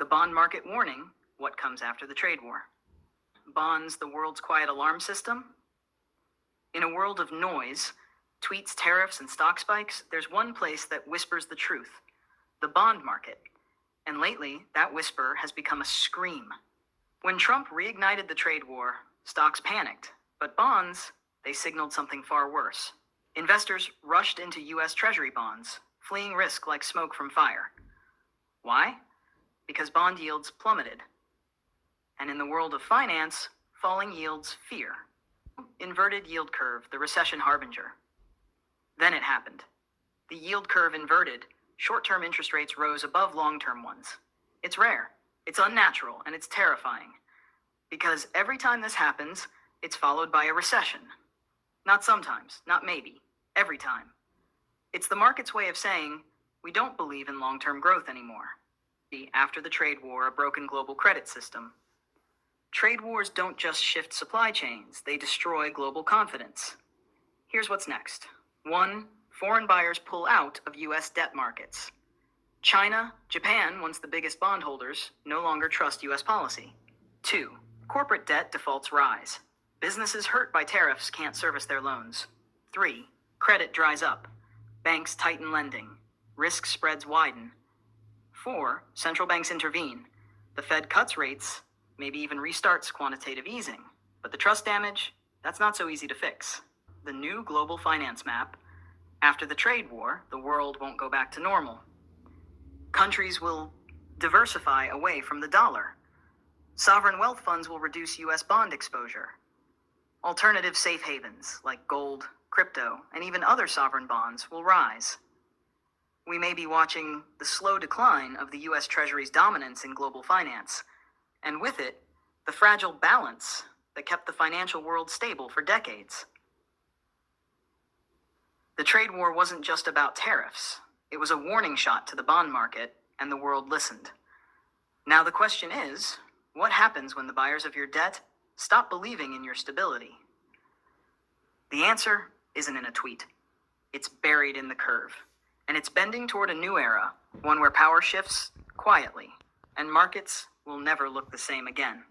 The bond market warning: what comes after the trade war? Bonds, the world's quiet alarm system? In a world of noise, tweets, tariffs, and stock spikes, there's one place that whispers the truth: the bond market. And lately, that whisper has become a scream. When Trump reignited the trade war, stocks panicked, but bonds, they signaled something far worse. Investors rushed into U.S. Treasury bonds, fleeing risk like smoke from fire. Why? Because bond yields plummeted. And in the world of finance, falling yields fear. Inverted yield curve, the recession harbinger. Then it happened. The yield curve inverted. Short-term interest rates rose above long-term ones. It's rare, it's unnatural, and it's terrifying. Because every time this happens, it's followed by a recession. Not sometimes, not maybe, every time. It's the market's way of saying, we don't believe in long-term growth anymore. After the trade war, a broken global credit system. Trade wars don't just shift supply chains, they destroy global confidence. Here's what's next. 1. Foreign buyers pull out of U.S. debt markets. China, Japan, once the biggest bondholders, no longer trust U.S. policy. 2. Corporate debt defaults rise. Businesses hurt by tariffs can't service their loans. 3. Credit dries up. Banks tighten lending. Risk spreads widen. 4. Central banks intervene. The Fed cuts rates, maybe even restarts quantitative easing. But the trust damage, that's not so easy to fix. The new global finance map: after the trade war, the world won't go back to normal. Countries will diversify away from the dollar. Sovereign wealth funds will reduce U.S. bond exposure. Alternative safe havens like gold, crypto, and even other sovereign bonds will rise. We may be watching the slow decline of the U.S. Treasury's dominance in global finance, and with it, the fragile balance that kept the financial world stable for decades. The trade war wasn't just about tariffs. It was a warning shot to the bond market, and the world listened. Now the question is, what happens when the buyers of your debt stop believing in your stability? The answer isn't in a tweet. It's buried in the curve. And it's bending toward a new era, one where power shifts quietly, and markets will never look the same again.